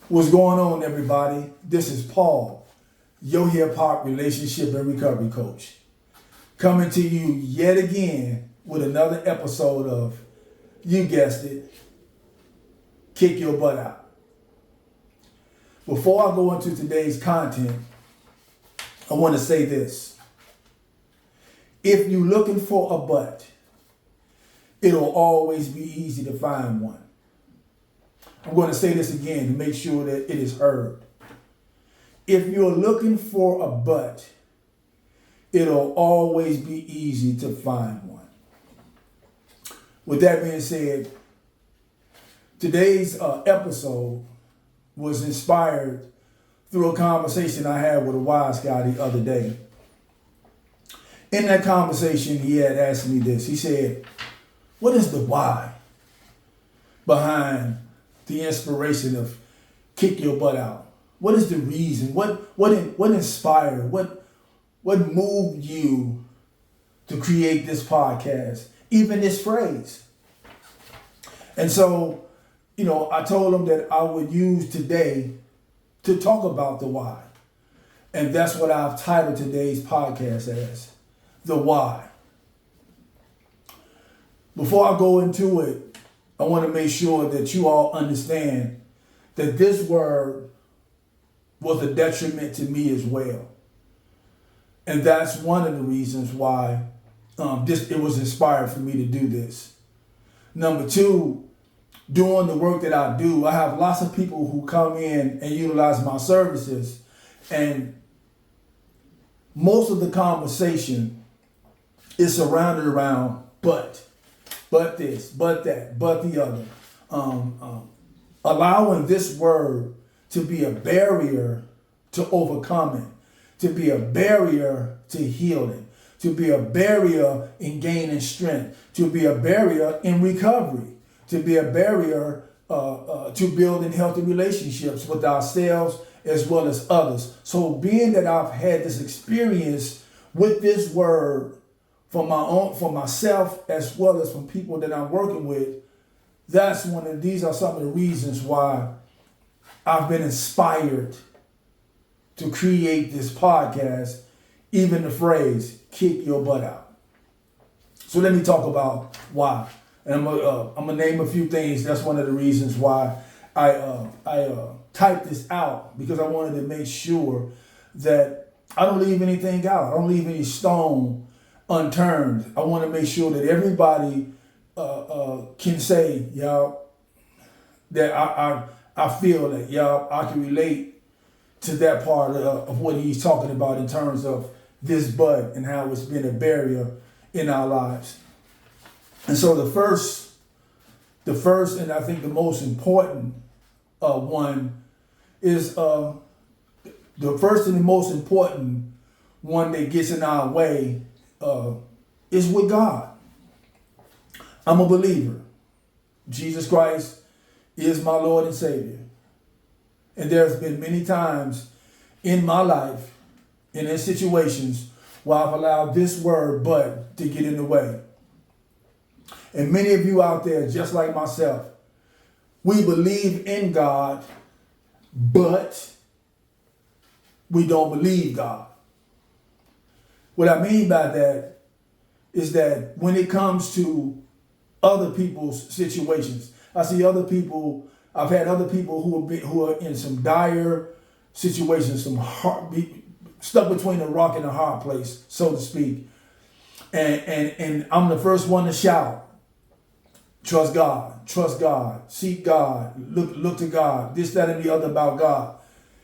What's going on, everybody? This is Paul, your hip hop relationship and recovery coach, coming to you yet again with another episode of, you guessed it, Kick Your Butt Out. Before I go into today's content, I want to say this. If you're looking for a butt, it'll always be easy to find one. I'm going to say this again to make sure that it is heard. If you're looking for a butt, it'll always be easy to find one. With that being said, today's episode was inspired through a conversation I had with a wise guy the other day. In that conversation, he had asked me this. He said, what is the why behind the inspiration of Kick Your Butt Out? What is the reason? What inspired? What moved you to create this podcast? Even this phrase. And so, I told him that I would use today to talk about the why. And that's what I've titled today's podcast as, the why. Before I go into it, I want to make sure that you all understand that this word was a detriment to me as well. And that's one of the reasons why it was inspired for me to do this. Number two, doing the work that I do, I have lots of people who come in and utilize my services. And most of the conversation is surrounded around but this, but that, but the other. Allowing this word to be a barrier to overcoming, to be a barrier to healing, to be a barrier in gaining strength, to be a barrier in recovery, to be a barrier to building healthy relationships with ourselves as well as others. So being that I've had this experience with this word for myself as well as from people that I'm working with, these are some of the reasons why I've been inspired to create this podcast, even the phrase, kick your butt out. So let me talk about why. And I'm gonna name a few things. That's one of the reasons why I typed this out, because I wanted to make sure that I don't leave anything out. I don't leave any stone unturned. I want to make sure that everybody can say, y'all, that I feel that, y'all, I can relate to that part of what he's talking about in terms of this bud and how it's been a barrier in our lives. And so the first and I think the most important one is the first and the most important one that gets in our way is with God. I'm a believer. Jesus Christ is my Lord and Savior. And there's been many times in my life and in situations where I've allowed this word but to get in the way. And many of you out there, just like myself, we believe in God, but we don't believe God. What I mean by that is that when it comes to other people's situations, I've had other people who are in some dire situations, stuck between a rock and a hard place, so to speak. And I'm the first one to shout, trust God, seek God, look to God, this, that, and the other about God.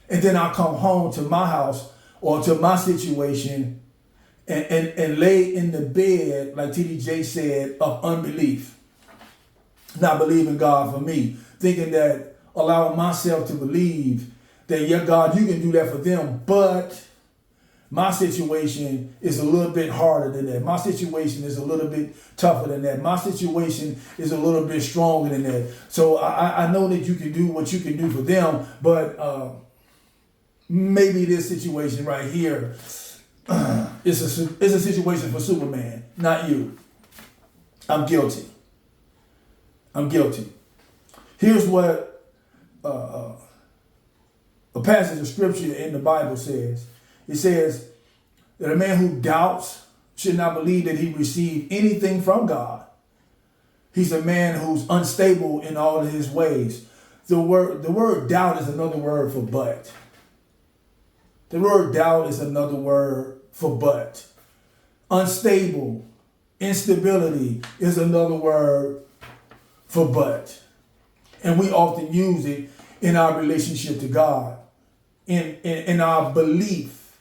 And then I come home to my house or to my situation and lay in the bed, like T.D. Jakes said, of unbelief. Not believing God for me. Thinking that, allowing myself to believe that, yeah, God, you can do that for them, but my situation is a little bit harder than that. My situation is a little bit tougher than that. My situation is a little bit stronger than that. So I know that you can do what you can do for them, but maybe this situation right here is a situation for Superman, not you. I'm guilty. Here's what a passage of scripture in the Bible says, it says that a man who doubts should not believe that he received anything from God. He's a man who's unstable in all of his ways. The word doubt is another word for but. The word doubt is another word for but. Unstable, instability is another word for but. And we often use it in our relationship to God, in our belief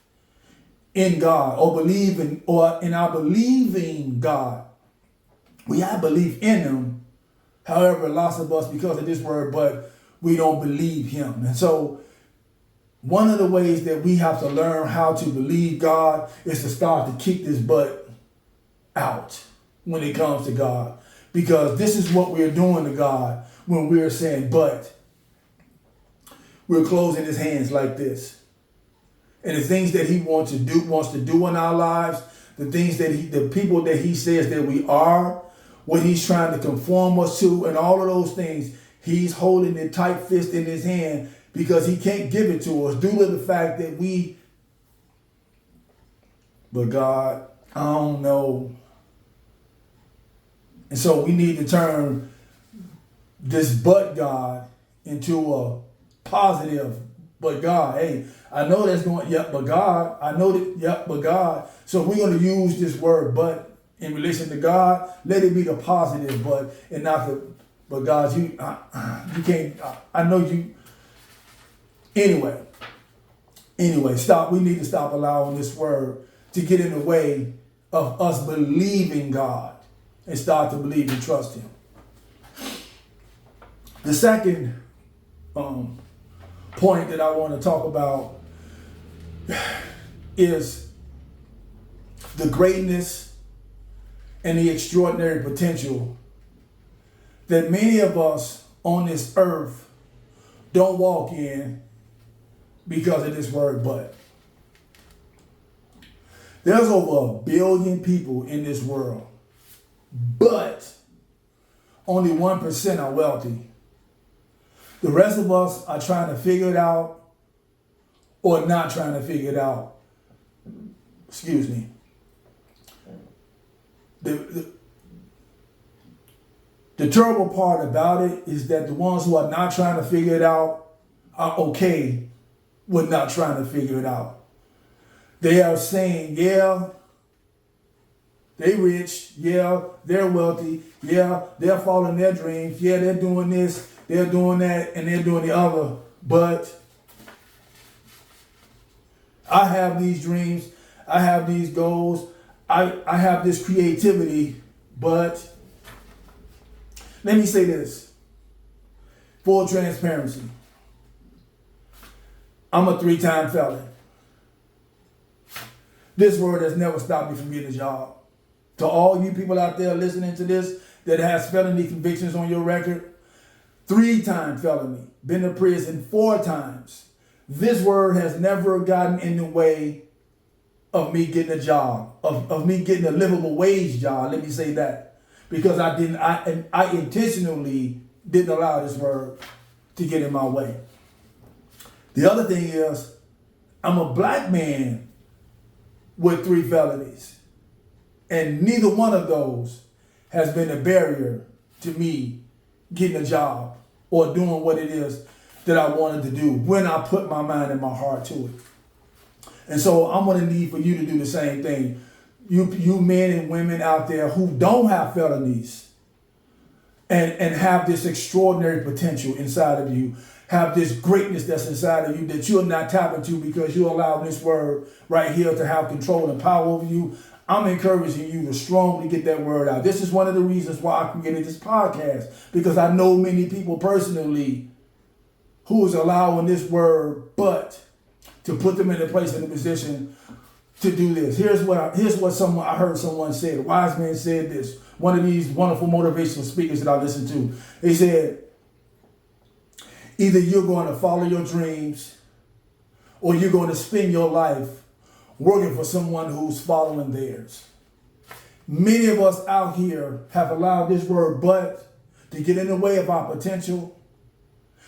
in God, or in our believing God. We have belief in him. However, lots of us, because of this word, but we don't believe him. And so one of the ways that we have to learn how to believe God is to start to kick this butt out when it comes to God. Because this is what we're doing to God when we're saying, but we're closing his hands like this. And the things that he wants to do in our lives, the people that he says that we are, what he's trying to conform us to, and all of those things, he's holding it tight fist in his hand because he can't give it to us due to the fact that but God, I don't know. And so we need to turn this but God into a positive but God. Hey, I know that's going, yep, but God. I know that, yep, but God. So we're going to use this word but in relation to God. Let it be the positive but, and not the, but God, you can't, I know you. Anyway, stop. We need to stop allowing this word to get in the way of us believing God and start to believe and trust him. The second point that I want to talk about is the greatness and the extraordinary potential that many of us on this earth don't walk in because of this word but. There's over 1 billion people in this world, but only 1% are wealthy. The rest of us are trying to figure it out or not trying to figure it out. Excuse me. The terrible part about it is that the ones who are not trying to figure it out are okay with not trying to figure it out. They are saying, yeah, they rich, yeah, they're wealthy, yeah, they're following their dreams, yeah, they're doing this, they're doing that, and they're doing the other, but I have these dreams, I have these goals, I have this creativity, but let me say this, full transparency. I'm a 3-time felon. This word has never stopped me from getting a job. To all you people out there listening to this that has felony convictions on your record, 3-time felony, been to prison 4 times. This word has never gotten in the way of me getting a job, of me getting a livable wage job. Let me say that. Because I intentionally didn't allow this word to get in my way. The other thing is, I'm a black man with 3 felonies. And neither one of those has been a barrier to me getting a job or doing what it is that I wanted to do when I put my mind and my heart to it. And so I'm going to need for you to do the same thing. You men and women out there who don't have felonies and have this extraordinary potential inside of you, have this greatness that's inside of you that you're not tapping to because you allow this word right here to have control and power over you. I'm encouraging you to strongly get that word out. This is one of the reasons why I created this podcast, because I know many people personally who is allowing this word but to put them in a place, in a position to do this. Here's what I heard someone say. A wise man said this. One of these wonderful motivational speakers that I listen to. They said, either you're going to follow your dreams or you're going to spend your life working for someone who's following theirs. Many of us out here have allowed this word but to get in the way of our potential,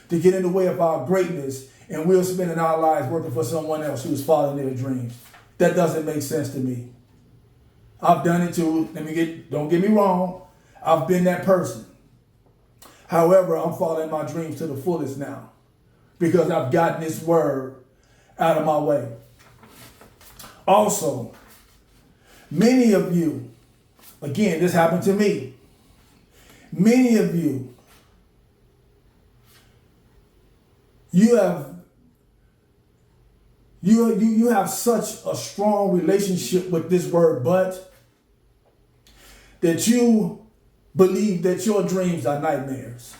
to get in the way of our greatness, and we're spending our lives working for someone else who's following their dreams. That doesn't make sense to me. I've done it too. Don't get me wrong. I've been that person. However, I'm following my dreams to the fullest now because I've gotten this word out of my way. Also, many of you, again, this happened to me. Many of you, you have such a strong relationship with this word but that you believe that your dreams are nightmares.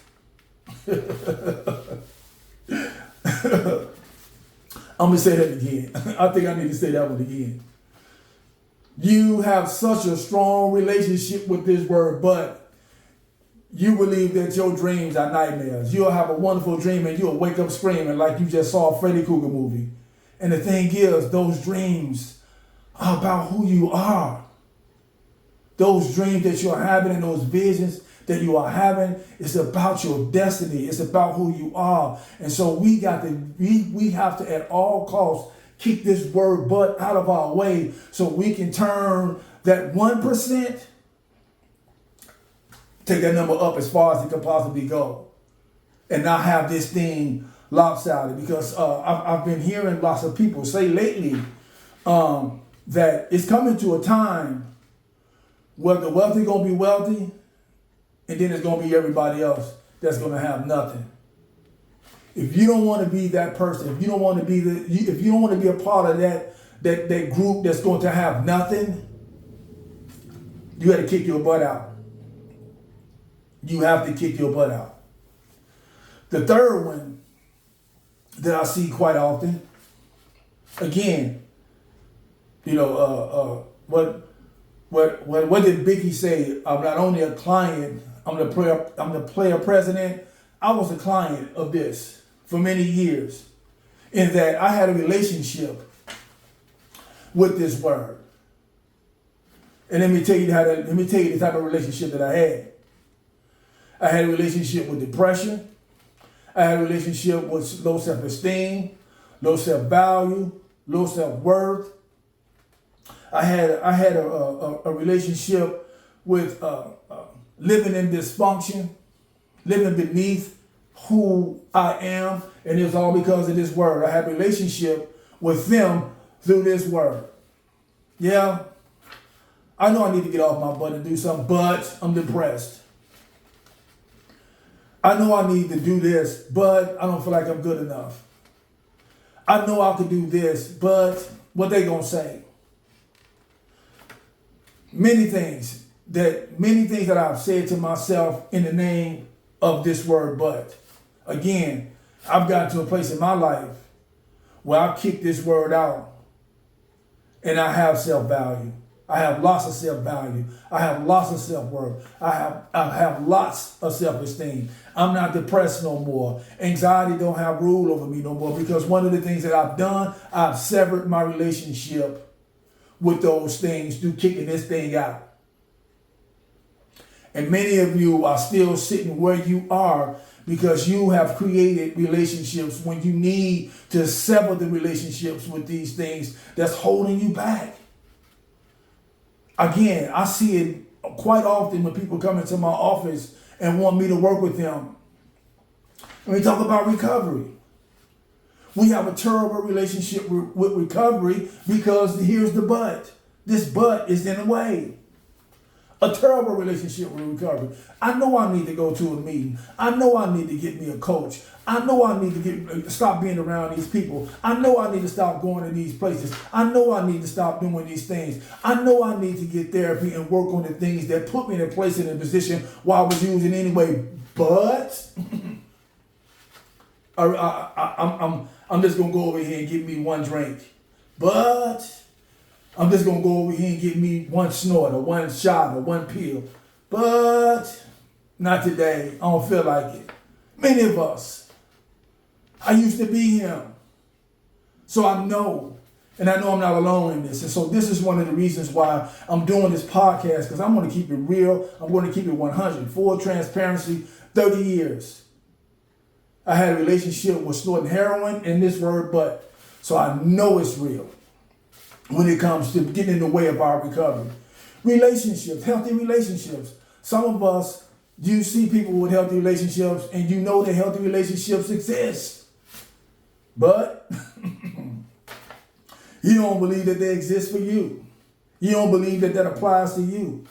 I'm going to say that again. I think I need to say that one again. You have such a strong relationship with this word but you believe that your dreams are nightmares. You'll have a wonderful dream and you'll wake up screaming like you just saw a Freddy Krueger movie. And the thing is, those dreams are about who you are. Those dreams that you're having and those visions that you are having, it's about your destiny. It's about who you are. And so we have to at all costs keep this word but out of our way so we can turn that 1%, take that number up as far as it can possibly go, and not have this thing lopsided. Because I've been hearing lots of people say lately that it's coming to a time where the wealthy gonna be wealthy, and then it's gonna be everybody else that's gonna have nothing. If you don't want to be that person, if you don't want to be a part of that group that's going to have nothing, you got to kick your butt out. You have to kick your butt out. The third one that I see quite often, again, what did Biggie say? I'm not only a client, I'm the player president. I was a client of this for many years, in that I had a relationship with this word. And let me tell you the type of relationship that I had. I had a relationship with depression. I had a relationship with low self-esteem, low self-value, low self-worth. I had a relationship with living in dysfunction, living beneath who I am, and it's all because of this word. I had a relationship with them through this word. Yeah, I know I need to get off my butt and do something, but I'm depressed. I know I need to do this, but I don't feel like I'm good enough. I know I could do this, but what they gonna say? Many things that I've said to myself in the name of this word, but again, I've gotten to a place in my life where I kick this word out and I have self-value. I have lots of self-value. I have lots of self-worth. I have lots of self-esteem. I'm not depressed no more. Anxiety don't have rule over me no more, because one of the things that I've done, I've severed my relationship with those things through kicking this thing out. And many of you are still sitting where you are because you have created relationships when you need to sever the relationships with these things that's holding you back. Again, I see it quite often when people come into my office and want me to work with them. When we talk about recovery, we have a terrible relationship with recovery because here's the but. This but is in the way. A terrible relationship with recovery. I know I need to go to a meeting. I know I need to get me a coach. I know I need to stop being around these people. I know I need to stop going to these places. I know I need to stop doing these things. I know I need to get therapy and work on the things that put me in a place, in a position where I was using anyway. But I'm just gonna go over here and get me one drink. But I'm just going to go over here and get me one snort or one shot or one pill. But not today. I don't feel like it. Many of us. I used to be him. So I know. And I know I'm not alone in this. And so this is one of the reasons why I'm doing this podcast, because I'm going to keep it real. I'm going to keep it 100. Full transparency, 30 years. I had a relationship with snorting heroin and this word but. So I know it's real when it comes to getting in the way of our recovery. Relationships, healthy relationships. Some of us, you see people with healthy relationships and you know that healthy relationships exist. But you don't believe that they exist for you. You don't believe that that applies to you.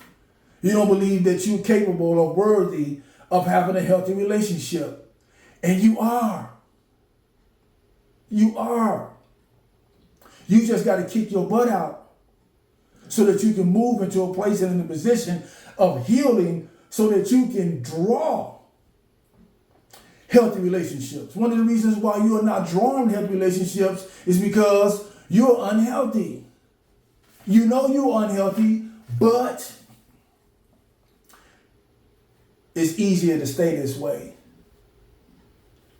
You don't believe that you're capable or worthy of having a healthy relationship. And you are. You are. You just got to kick your butt out so that you can move into a place and in a position of healing so that you can draw healthy relationships. One of the reasons why you are not drawing healthy relationships is because you're unhealthy. You know you're unhealthy, but it's easier to stay this way.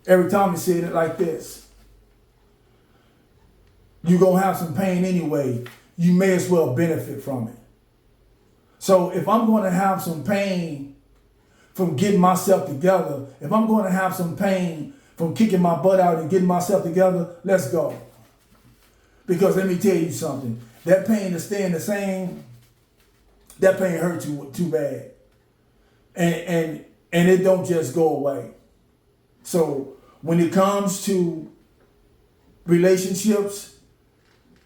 Every time you say it like this, you're going to have some pain anyway. You may as well benefit from it. So if I'm going to have some pain from getting myself together, if I'm going to have some pain from kicking my butt out and getting myself together, let's go. Because let me tell you something. That pain is staying the same. That pain hurts you too bad. And it don't just go away. So when it comes to relationships,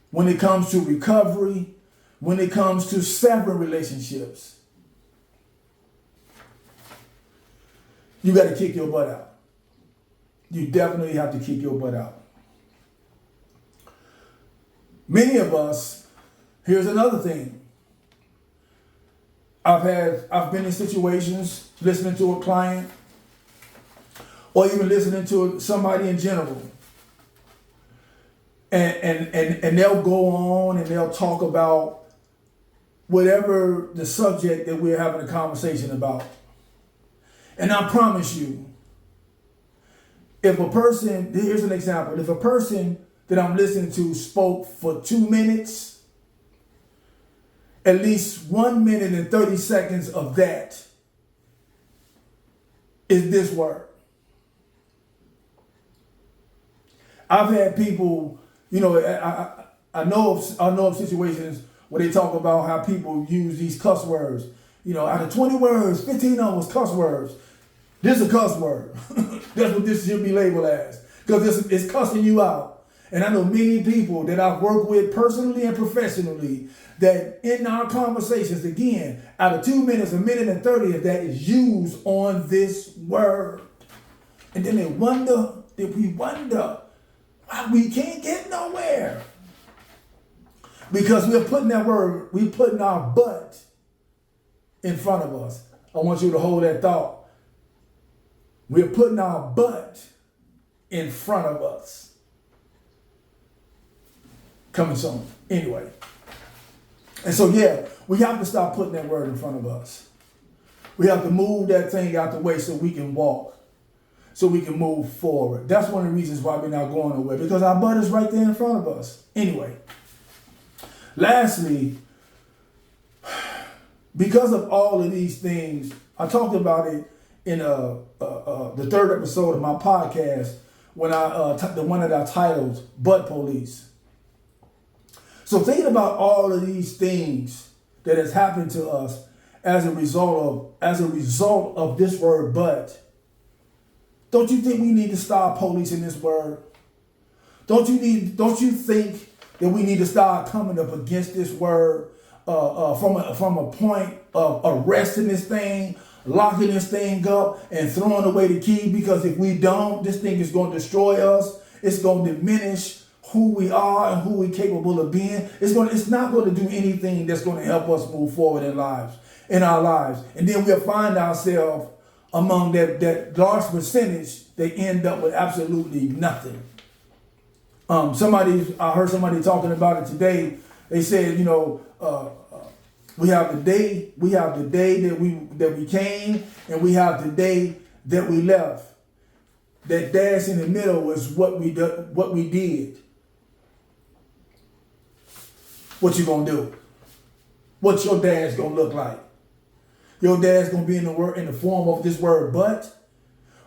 when it comes to recovery, when it comes to severing relationships, you got to kick your butt out. You definitely have to kick your butt out. Many of us, here's another thing. I've been in situations listening to a client or even listening to somebody in general. And they'll go on and they'll talk about whatever the subject that we're having a conversation about. And I promise you, if a person, here's an example, if a person that I'm listening to spoke for 2 minutes, at least 1 minute and 30 seconds of that is this word. I've had people, you know, I know of situations where they talk about how people use these cuss words. You know, out of 20 words, 15 of them was cuss words. This is a cuss word. That's what this should be labeled as. Because it's cussing you out. And I know many people that I've worked with personally and professionally that in our conversations, again, out of 2 minutes, 1 minute and 30 of that is used on this word. And then we wonder why we can't get nowhere. Because we're putting that word, we're putting our butt in front of us. I want you to hold that thought. We're putting our butt in front of us. Coming soon. Anyway. And so, yeah, we have to stop putting that word in front of us. We have to move that thing out the way so we can walk, so we can move forward. That's one of the reasons why we're not going nowhere, because our butt is right there in front of us. Anyway, lastly, because of all of these things, I talked about it in the third episode of my podcast when the one that I titled Butt Police. So thinking about all of these things that has happened to us as a result of this word but, don't you think we need to start policing this word? Don't you think that we need to start coming up against this word from a point of arresting this thing, locking this thing up, and throwing away the key? Because if we don't, this thing is going to destroy us. It's going to diminish who we are and who we're capable of being. It's not going to do anything that's going to help us move forward in our lives. And then we'll find ourselves among that large percentage that end up with absolutely nothing. I heard somebody talking about it today. They said, we have the day that we came, and we have the day that we left. That dash in the middle was what we did. What you gonna do? What's your dash gonna look like? Your dash gonna be in the form of this word but,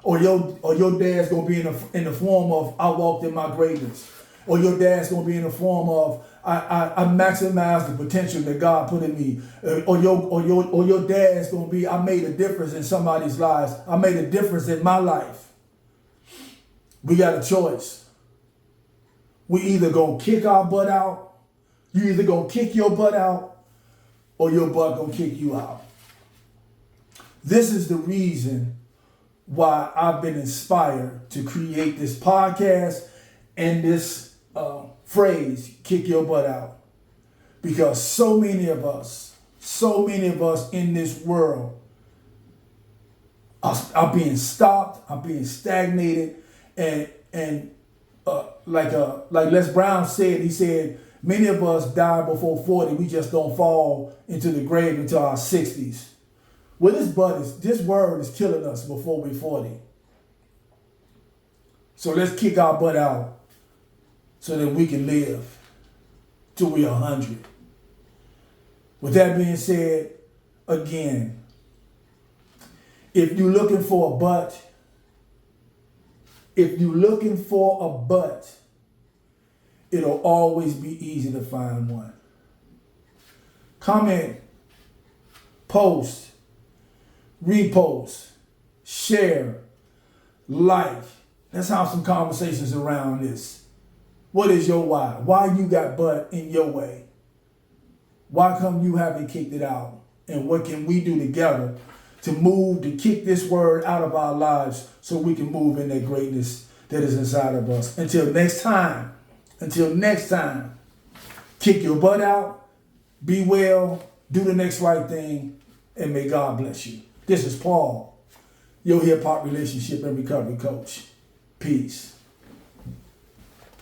Or your dad's gonna be in the form of I walked in my greatness. Or your dad's gonna be in the form of I maximize the potential that God put in me. Or your dad's gonna be I made a difference in somebody's lives. I made a difference in my life. We got a choice. We either gonna kick our butt out, you either gonna kick your butt out, or your butt gonna kick you out. This is the reason why I've been inspired to create this podcast and this phrase, kick your butt out. Because so many of us in this world are being stopped, are being stagnated, and like Les Brown said, he said, many of us die before 40, we just don't fall into the grave until our 60s. Well, this word is killing us before we're 40. So let's kick our butt out so that we can live till we're 100. With that being said, again, if you're looking for a butt, it'll always be easy to find one. Comment, post, repost, share, like. Let's have some conversations around this. What is your why? Why you got butt in your way? Why come you haven't kicked it out? And what can we do together to kick this word out of our lives so we can move in that greatness that is inside of us? Until next time, kick your butt out, be well, do the next right thing, and may God bless you. This is Paul, your hip hop relationship and recovery coach. Peace.